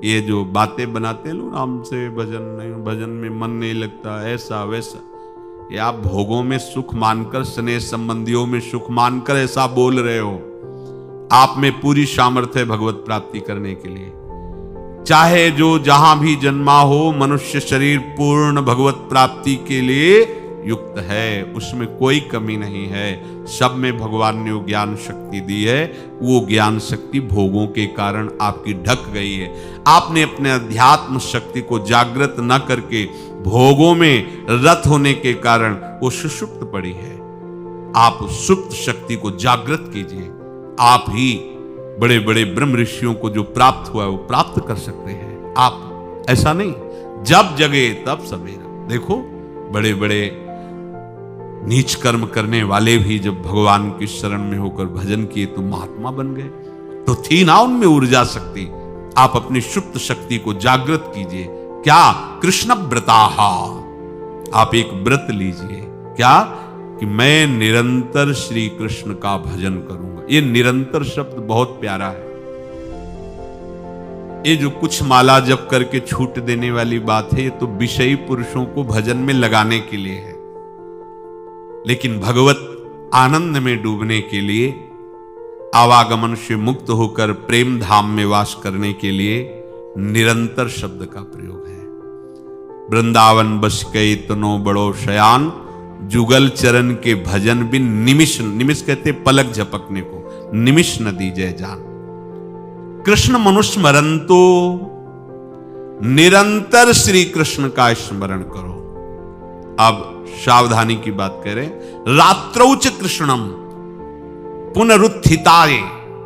ये जो बातें बनाते लो राम से भजन नहीं, भजन में मन नहीं लगता, ऐसा वैसा, ये आप भोगों में सुख मानकर, स्नेह संबंधियों में सुख मानकर ऐसा बोल रहे हो। आप में पूरी सामर्थ्य है भगवत प्राप्ति करने के लिए। चाहे जो जहां भी जन्मा हो, मनुष्य शरीर पूर्ण भगवत प्राप्ति के लिए युक्त है, उसमें कोई कमी नहीं है। सब में भगवान ने वो ज्ञान शक्ति दी है। वो ज्ञान शक्ति भोगों के कारण आपकी ढक गई है। आपने अपने अध्यात्म शक्ति को जागृत न करके भोगों में रत होने के कारण वो सुषुप्त पड़ी है। आप सुप्त शक्ति को जागृत कीजिए। आप ही बड़े बड़े ब्रह्म ऋषियों को जो प्राप्त हुआ है वो प्राप्त कर सकते हैं। आप ऐसा नहीं, जब जगे तब सवेरा। देखो बड़े बड़े नीच कर्म करने वाले भी जब भगवान की शरण में होकर भजन किए तो महात्मा बन गए। तो थी ना उनमें ऊर्जा शक्ति। आप अपनी सुप्त शक्ति को जागृत कीजिए। क्या? कृष्ण व्रताहा। आप एक व्रत लीजिए। क्या? कि मैं निरंतर श्री कृष्ण का भजन करूंगा। ये निरंतर शब्द बहुत प्यारा है। ये जो कुछ माला जप करके छूट देने वाली बात है, ये तो विषयी पुरुषों को भजन में लगाने के लिए है। लेकिन भगवत आनंद में डूबने के लिए, आवागमन से मुक्त होकर प्रेम धाम में वास करने के लिए निरंतर शब्द का प्रयोग है। वृंदावन बस के इतनो बड़ो शयान, जुगल चरण के भजन बिन निमिष, निमिष कहते पलक झपकने को, निमिष न दीजय जान। कृष्ण मनुष्य स्मरंतो, निरंतर श्री कृष्ण का स्मरण करो। अब सावधानी की बात करें। रात्रौच कृष्णम पुनरुत्थिताय,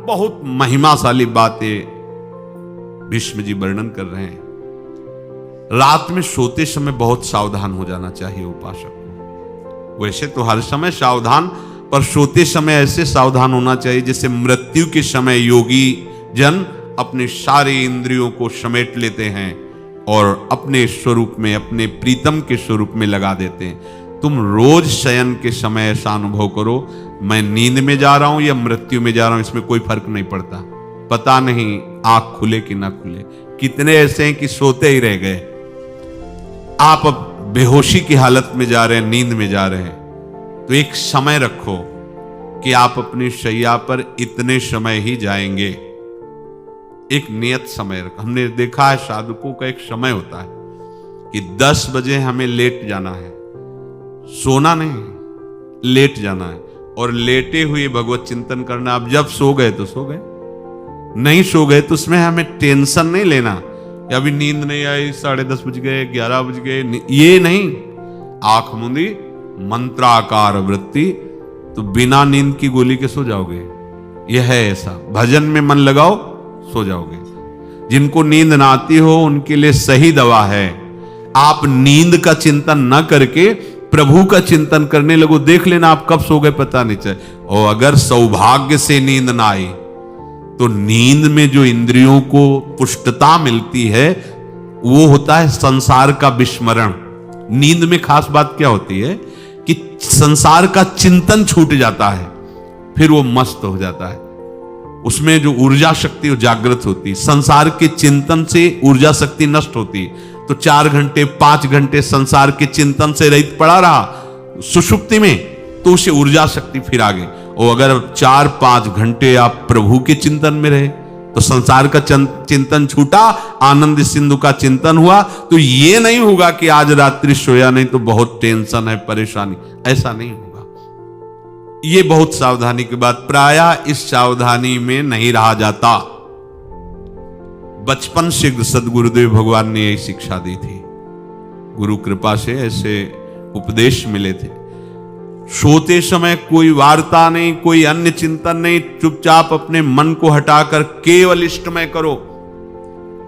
बहुत महिमाशाली बातें भीष्म जी वर्णन कर रहे हैं। रात में सोते समय बहुत सावधान हो जाना चाहिए उपासक को। वैसे तो हर समय सावधान, पर सोते समय ऐसे सावधान होना चाहिए जैसे मृत्यु के समय योगी जन अपने सारे इंद्रियों को समेट लेते हैं और अपने स्वरूप में, अपने प्रीतम के स्वरूप में लगा देते हैं। तुम रोज शयन के समय ऐसा अनुभव करो, मैं नींद में जा रहा हूं या मृत्यु में जा रहा हूं, इसमें कोई फर्क नहीं पड़ता। पता नहीं आंख खुले कि ना खुले। कितने ऐसे हैं कि सोते ही रह गए। आप अब बेहोशी की हालत में जा रहे हैं, नींद में जा रहे हैं, तो एक समय रखो कि आप अपनी शैया पर इतने समय ही जाएंगे। एक नियत समय रखो। हमने देखा है साधुकों का एक समय होता है कि 10 बजे हमें लेट जाना है, सोना नहीं, लेट जाना है, और लेटे हुए भगवत चिंतन करना। अब जब सो गए तो सो गए, नहीं सो गए तो उसमें हमें टेंशन नहीं लेना कि अभी नींद नहीं आई, 10:30 बज गए, 11 बज गए, ये नहीं। आंख मूंदी, मंत्राकार वृत्ति, तो बिना नींद की गोली के सो जाओगे। यह है ऐसा। भजन में मन लगाओ, सो जाओगे। जिनको नींद ना आती हो उनके लिए सही दवा है, आप नींद का चिंतन न करके प्रभु का चिंतन करने लगो। देख लेना आप कब सो गए पता नहीं चले। और अगर सौभाग्य से नींद ना आई तो नींद में जो इंद्रियों को पुष्टता मिलती है वो होता है संसार का विस्मरण। नींद में खास बात क्या होती है कि संसार का चिंतन छूट जाता है, फिर वो मस्त हो जाता है। उसमें जो ऊर्जा शक्ति वो जागृत होती है। संसार के चिंतन से ऊर्जा शक्ति नष्ट होती है। तो 4 घंटे 5 घंटे संसार के चिंतन से रहित पड़ा रहा सुषुप्ति में, तो उसे ऊर्जा शक्ति फिर आ गई। और अगर 4-5 घंटे आप प्रभु के चिंतन में रहे तो संसार का चिंतन छूटा, आनंद सिंधु का चिंतन हुआ। तो ये नहीं होगा कि आज रात्रि सोया नहीं तो बहुत टेंशन है, परेशानी, ऐसा नहीं होगा। ये बहुत सावधानी की बात। प्रायः इस सावधानी में नहीं रहा जाता। बचपन से सदगुरुदेव भगवान ने यही शिक्षा दी थी। गुरु कृपा से ऐसे उपदेश मिले थे। सोते समय कोई वार्ता नहीं, कोई अन्य चिंतन नहीं, चुपचाप अपने मन को हटाकर केवल इष्टमय करो।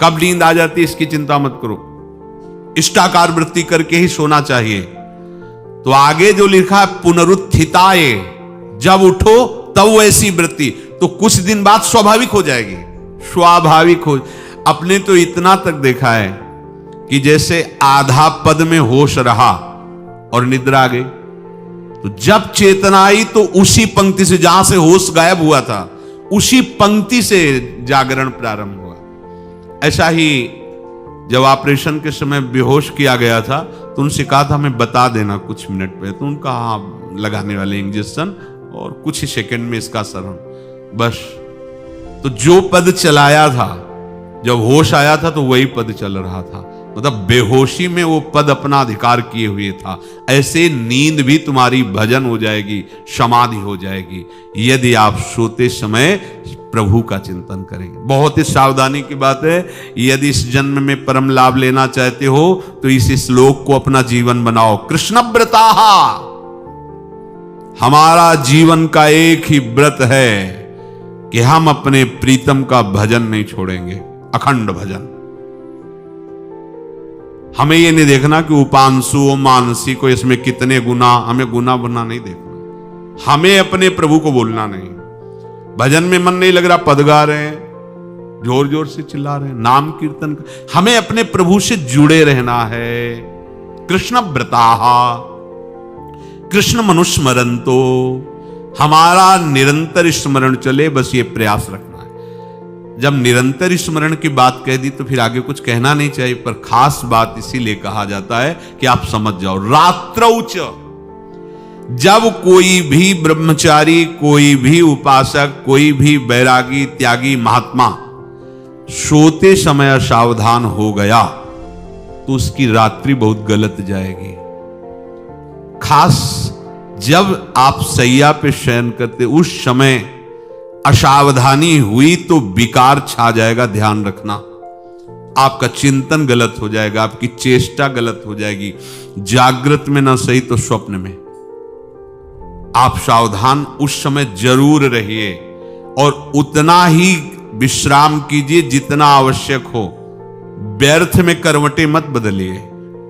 कब नींद आ जाती है इसकी चिंता मत करो, इष्टाकार वृत्ति करके ही सोना चाहिए। तो आगे जो लिखा है पुनरुत्थिताय, जब उठो तब वैसी वृत्ति, तो कुछ दिन बाद स्वाभाविक हो जाएगी। स्वाभाविक हो। अपने तो इतना तक देखा है कि जैसे आधा पद में होश रहा और निद्रा आ गई, तो जब चेतना आई तो उसी पंक्ति से, जहां से होश गायब हुआ था, उसी पंक्ति से जागरण प्रारंभ हुआ। ऐसा ही जब ऑपरेशन के समय बेहोश किया गया था तो उनसे कहा था हमें बता देना कुछ मिनट पे, तो उनका हाँ लगाने वाले इंजेक्शन और कुछ ही सेकंड में इसका शरण, बस। तो जो पद चलाया था, जब होश आया था तो वही पद चल रहा था, मतलब बेहोशी में वो पद अपना अधिकार किए हुए था। ऐसे नींद भी तुम्हारी भजन हो जाएगी, समाधि हो जाएगी, यदि आप सोते समय प्रभु का चिंतन करेंगे। बहुत ही सावधानी की बात है, यदि इस जन्म में परम लाभ लेना चाहते हो तो इस श्लोक को अपना जीवन बनाओ। कृष्ण व्रताः, हमारा जीवन का एक ही व्रत है कि हम अपने प्रीतम का भजन नहीं छोड़ेंगे, अखंड भजन। हमें ये नहीं देखना कि उपांशु मानसी को इसमें कितने गुना, हमें गुना बुना नहीं देखना। हमें अपने प्रभु को बोलना नहीं। भजन में मन नहीं लग रहा, पद गा रहे हैं, जोर जोर से चिल्ला रहे हैं, नाम कीर्तन, हमें अपने प्रभु से जुड़े रहना है। कृष्ण व्रताः, कृष्ण मनुस्मरन्तो, हमारा निरंतर स्मरण चले, बस ये प्रयास रखना है। जब निरंतर स्मरण की बात कह दी तो फिर आगे कुछ कहना नहीं चाहिए, पर खास बात इसीलिए कहा जाता है कि आप समझ जाओ। रात्रौच, जब कोई भी ब्रह्मचारी, कोई भी उपासक, कोई भी बैरागी त्यागी महात्मा सोते समय सावधान हो गया तो उसकी रात्रि बहुत गलत जाएगी। खास जब आप सैया पे शयन करते उस समय असावधानी हुई तो विकार छा जाएगा, ध्यान रखना। आपका चिंतन गलत हो जाएगा, आपकी चेष्टा गलत हो जाएगी, जागृत में ना सही तो स्वप्न में। आप सावधान उस समय जरूर रहिए और उतना ही विश्राम कीजिए जितना आवश्यक हो। व्यर्थ में करवटें मत बदलिए,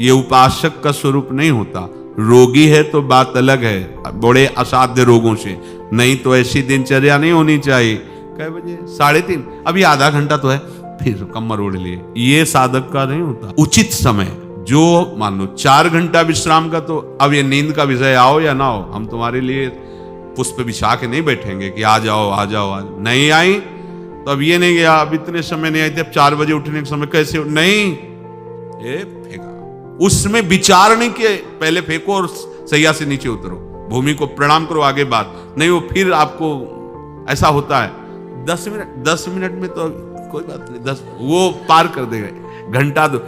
ये उपासक का स्वरूप नहीं होता। रोगी है तो बात अलग है, बड़े असाध्य रोगों से, नहीं तो ऐसी दिनचर्या नहीं होनी चाहिए। कै बजे? 3:30, अभी आधा घंटा तो है, फिर कमर ओढ़ लिए, ये साधक का नहीं होता। उचित समय, जो मान लो 4 घंटा विश्राम का, तो अब ये नींद का विषय आओ या ना हो, हम तुम्हारे लिए पुष्प बिछा के नहीं बैठेंगे कि आ जाओ आ जाओ आ जाओ। नहीं आई तो अब ये नहीं गया, अब इतने समय नहीं आई थे, अब 4 बजे उठने के समय कैसे नहीं, ये फेंका। उसमें विचार नहीं किए, पहले फेंको और सैया से नीचे उतरो, भूमि को प्रणाम करो, आगे बात नहीं। वो फिर आपको ऐसा होता है 10 मिनट में तो कोई बात नहीं, 10 वो पार कर देगा, घंटा दो।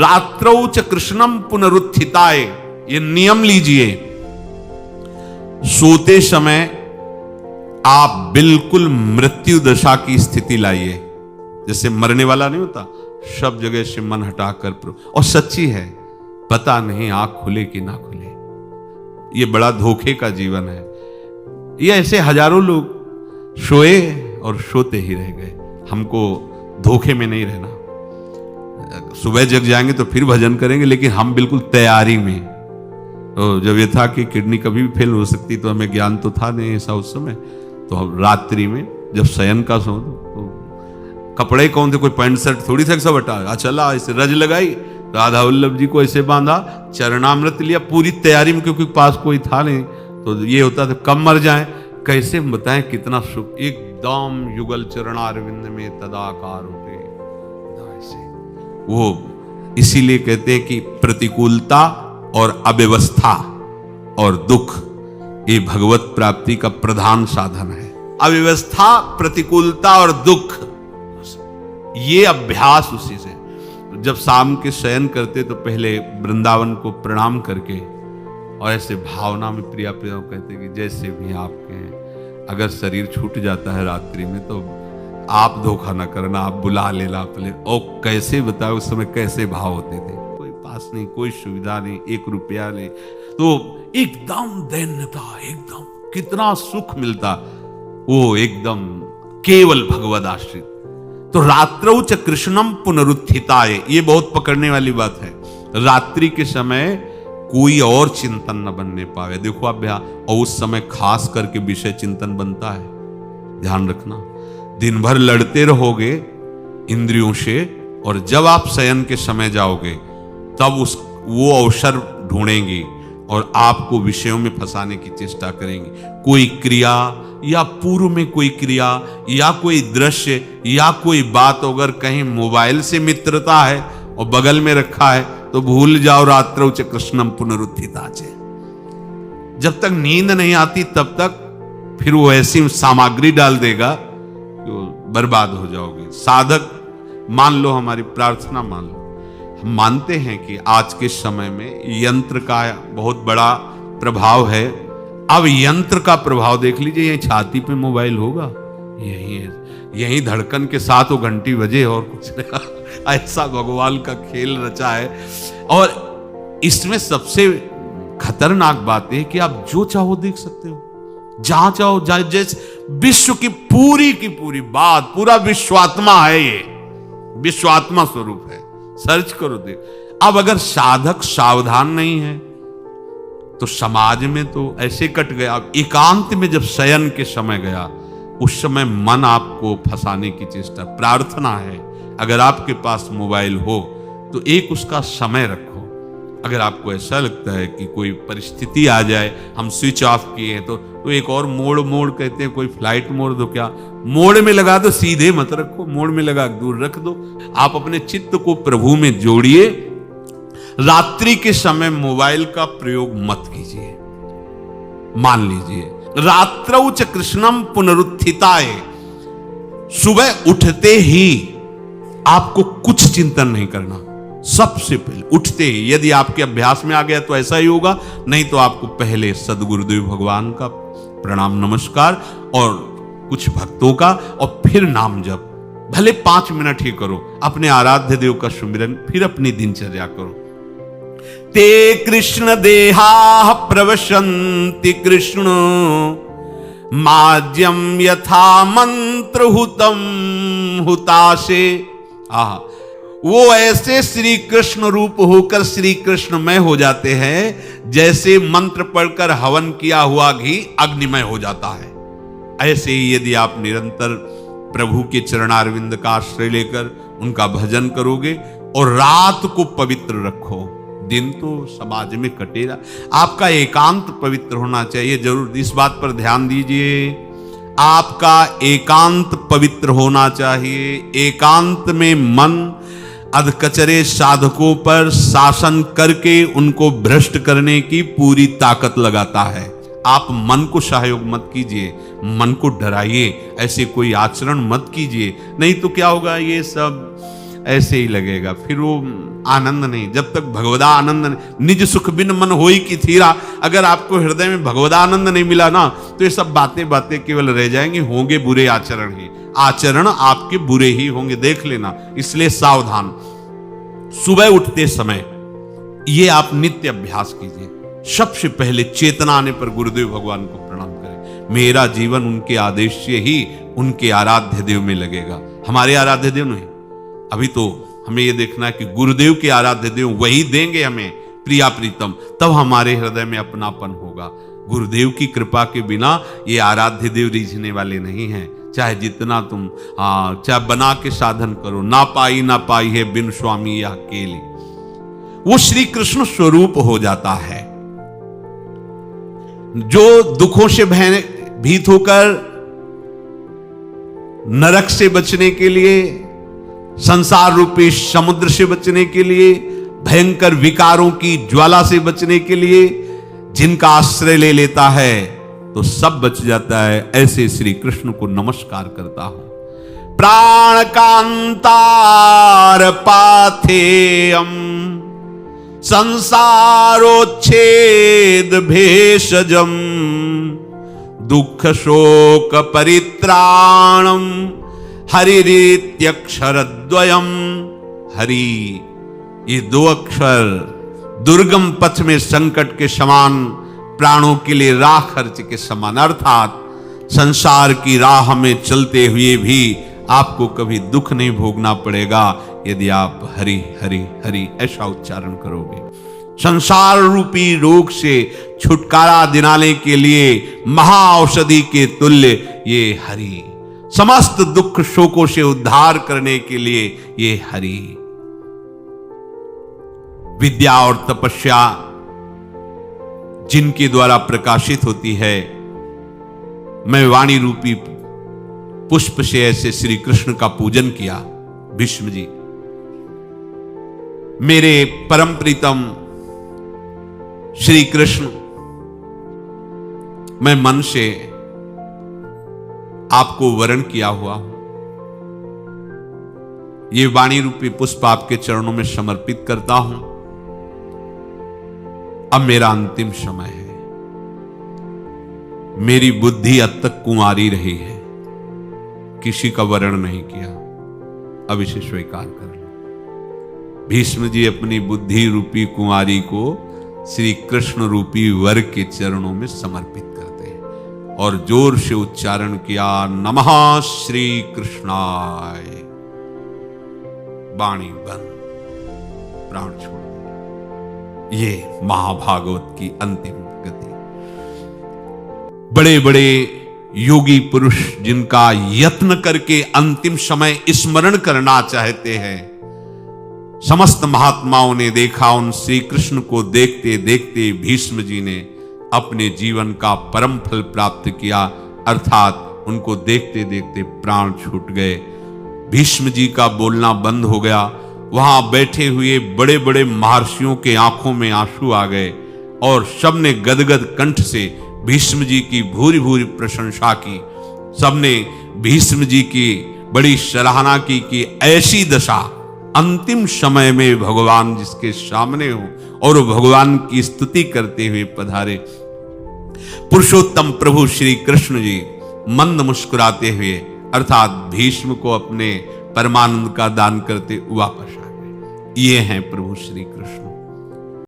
रात्रौ च कृष्णम पुनरुत्थिताय, ये नियम लीजिए। सोते समय आप बिल्कुल मृत्यु दशा की स्थिति लाइए, जैसे मरने वाला नहीं होता, सब जगह से मन हटाकर। और सच्ची है, पता नहीं आंख खुले कि ना खुले, ये बड़ा धोखे का जीवन है। ये ऐसे हजारों लोग सोए और सोते ही रह गए। हमको धोखे में नहीं रहना। सुबह जग जाएंगे तो फिर भजन करेंगे, लेकिन हम बिल्कुल तैयारी में। तो जब ये था कि किडनी कभी भी फेल हो सकती, तो हमें ज्ञान तो था नहीं ऐसा उस समय, तो हम रात्रि में जब शयन का सो, तो कपड़े कौन थे, कोई पैंट शर्ट थोड़ी था, सब हटा चला, ऐसे रज लगाई, राधा वल्लभ जी को ऐसे बांधा, चरणामृत लिया, पूरी तैयारी में, क्योंकि पास कोई था नहीं। तो ये होता था कब मर जाए, कैसे बताएं कितना सुख, एकदम युगल चरणारविंद में तदाकार होते ऐसे। वो इसीलिए कहते हैं कि प्रतिकूलता और अव्यवस्था और दुख ये भगवत प्राप्ति का प्रधान साधन है। अव्यवस्था, प्रतिकूलता और दुख, ये अभ्यास उसी से। जब शाम के शयन करते तो पहले वृंदावन को प्रणाम करके और ऐसे भावना में प्रिया प्रिया कहते कि जैसे भी आपके हैं, अगर शरीर छूट जाता है रात्रि में तो आप धोखा न करना, आप बुला लेना अपने। और कैसे बताओ उस समय कैसे भाव होते थे, कोई पास नहीं, कोई सुविधा नहीं, 1 रुपया नहीं, तो एकदम दैन्यता, एकदम कितना सुख मिलता, वो एकदम केवल भगवद आश्रित। तो रात्रौ च कृष्णम पुनरुत्थिताय, ये बहुत पकड़ने वाली बात है। रात्रि के समय कोई और चिंतन न बनने पावे। देखो आप, और उस समय खास करके विषय चिंतन बनता है, ध्यान रखना। दिन भर लड़ते रहोगे इंद्रियों से, और जब आप शयन के समय जाओगे तब वो अवसर ढूंढेंगी और आपको विषयों में फंसाने की चेष्टा करेंगी। कोई क्रिया या पूर्व में कोई क्रिया या कोई दृश्य या कोई बात अगर कहीं मोबाइल से मित्रता है और बगल में रखा है तो भूल जाओ रात्रौ च कृष्णम पुनरुत्थिताचे। जब तक नींद नहीं आती तब तक फिर वो ऐसी सामग्री डाल देगा कि वो बर्बाद हो जाओगे। साधक मान लो, हमारी प्रार्थना मान लो, हम मानते हैं कि आज के समय में यंत्र का बहुत बड़ा प्रभाव है। अब यंत्र का प्रभाव देख लीजिए, यही छाती पे मोबाइल होगा, यही धड़कन के साथ वो घंटी बजे और कुछ नहीं। ऐसा भगवान का खेल रचा है। और इसमें सबसे खतरनाक बात है कि आप जो चाहो देख सकते हो, जहां चाहो, जैसे विश्व की पूरी बात, पूरा विश्वात्मा है, ये विश्वात्मा स्वरूप है, सर्च करो देख। अब अगर साधक सावधान नहीं है तो समाज में तो ऐसे कट गया। अब एकांत में जब शयन के समय गया, उस समय मन आपको फंसाने की चेष्टा। प्रार्थना है, अगर आपके पास मोबाइल हो तो एक उसका समय रखो। अगर आपको ऐसा लगता है कि कोई परिस्थिति आ जाए, हम स्विच ऑफ किए हैं, तो एक और मोड कहते हैं, कोई फ्लाइट मोड दो, क्या मोड में लगा दो, सीधे मत रखो, मोड में लगा दूर रख दो। आप अपने चित्त को प्रभु में जोड़िए। रात्रि के समय मोबाइल का प्रयोग मत कीजिए। मान लीजिए रात्रौ च कृष्णम पुनरुत्थिताय, सुबह उठते ही आपको कुछ चिंतन नहीं करना। सबसे पहले उठते ही, यदि आपके अभ्यास में आ गया तो ऐसा ही होगा, नहीं तो आपको पहले सदगुरुदेव भगवान का प्रणाम नमस्कार और कुछ भक्तों का, और फिर नाम जप। भले 5 मिनट ही करो, अपने आराध्य देव का सुमिरन, फिर अपनी दिनचर्या करो। ते कृष्ण देहा प्रवशन्ति कृष्ण माज्यम यथा मंत्र हुतम हुताशे। वो ऐसे श्री कृष्ण रूप होकर श्री कृष्ण में हो जाते हैं जैसे मंत्र पढ़कर हवन किया हुआ घी अग्निमय हो जाता है। ऐसे ही यदि आप निरंतर प्रभु के चरणारविंद का आश्रय लेकर उनका भजन करोगे और रात को पवित्र रखो, दिन तो समाज में कटेगा। आपका एकांत पवित्र होना चाहिए, जरूर इस बात पर ध्यान दीजिए। आपका एकांत पवित्र होना चाहिए। एकांत में मन अधकचरे साधकों पर शासन करके उनको भ्रष्ट करने की पूरी ताकत लगाता है। आप मन को सहयोग मत कीजिए, मन को डराइए, ऐसे कोई आचरण मत कीजिए, नहीं तो क्या होगा, ये सब ऐसे ही लगेगा, फिर वो आनंद नहीं। जब तक भगवदा आनंद नहीं, निज सुख बिन मन होई की थीरा, अगर आपको हृदय में भगवदा आनंद नहीं मिला ना, तो ये सब बातें केवल रह जाएंगी, होंगे बुरे आचरण ही। आचरण आपके बुरे ही होंगे, देख लेना। इसलिए सावधान। सुबह उठते समय ये आप नित्य अभ्यास कीजिए। सबसे पहले चेतना आने पर गुरुदेव भगवान को प्रणाम करें। मेरा जीवन उनके आदेश से ही उनके आराध्य देव में लगेगा। हमारे आराध्य देव नहीं, अभी तो हमें यह देखना है कि गुरुदेव के आराध्य देव वही देंगे हमें प्रिया प्रीतम, तब हमारे हृदय में अपनापन होगा। गुरुदेव की कृपा के बिना ये आराध्य देव रीझने वाले नहीं हैं। चाहे जितना तुम चाहे बना के साधन करो, ना पाई है बिन स्वामी यह अकेली, वो श्री कृष्ण स्वरूप हो जाता है। जो दुखों से भीत होकर नरक से बचने के लिए, संसार रूपी समुद्र से बचने के लिए, भयंकर विकारों की ज्वाला से बचने के लिए जिनका आश्रय ले लेता है तो सब बच जाता है। ऐसे श्री कृष्ण को नमस्कार करता हूं। प्राण कांतार पाथेयम संसारोच्छेद भेषजम दुख शोक परित्राणम हरिरीत्यक्षरद्वयम। हरि, ये 2 अक्षर दुर्गम पथ में संकट के समान, प्राणों के लिए राह खर्च के समान, अर्थात संसार की राह में चलते हुए भी आपको कभी दुख नहीं भोगना पड़ेगा यदि आप हरि हरि हरि ऐसा उच्चारण करोगे। संसार रूपी रोग से छुटकारा दिलाने के लिए महाऔषधि के तुल्य ये हरि, समस्त दुख शोकों से उद्धार करने के लिए ये हरि। विद्या और तपस्या जिनके द्वारा प्रकाशित होती है मैं वाणी रूपी पुष्प से ऐसे श्री कृष्ण का पूजन किया। भीष्म जी, मेरे परम प्रीतम श्री कृष्ण, मैं मन से आपको वरण किया हुआ हूं। ये वाणी रूपी पुष्प आपके चरणों में समर्पित करता हूं। अब मेरा अंतिम समय है। मेरी बुद्धि अब तक कुंवारी रही है, किसी का वरण नहीं किया, अब इसे स्वीकार कर लो। भीष्म जी अपनी बुद्धि रूपी कुंवारी को श्री कृष्ण रूपी वर के चरणों में समर्पित करते हैं और जोर से उच्चारण किया, नमः श्री कृष्णाय। वाणी बंद, प्राण छोड़। ये महाभागवत की अंतिम गति। बड़े बड़े योगी पुरुष जिनका यत्न करके अंतिम समय स्मरण करना चाहते हैं, समस्त महात्माओं ने देखा, उन श्री कृष्ण को देखते देखते भीष्म जी ने अपने जीवन का परम फल प्राप्त किया, अर्थात उनको देखते देखते प्राण छूट गए। भीष्म जी का बोलना बंद हो गया। वहां बैठे हुए बड़े बड़े महर्षियों के आंखों में आंसू आ गए और सबने गदगद कंठ से भीष्म जी की भूरी भूरी प्रशंसा की। सबने भीष्म जी की बड़ी सराहना की कि ऐसी दशा अंतिम समय में भगवान जिसके सामने हो और भगवान की स्तुति करते हुए पधारे। पुरुषोत्तम प्रभु श्री कृष्ण जी मंद मुस्कुराते हुए, अर्थात भीष्म को अपने परमानंद का दान करते वापस आ गए। ये हैं प्रभु श्री कृष्ण।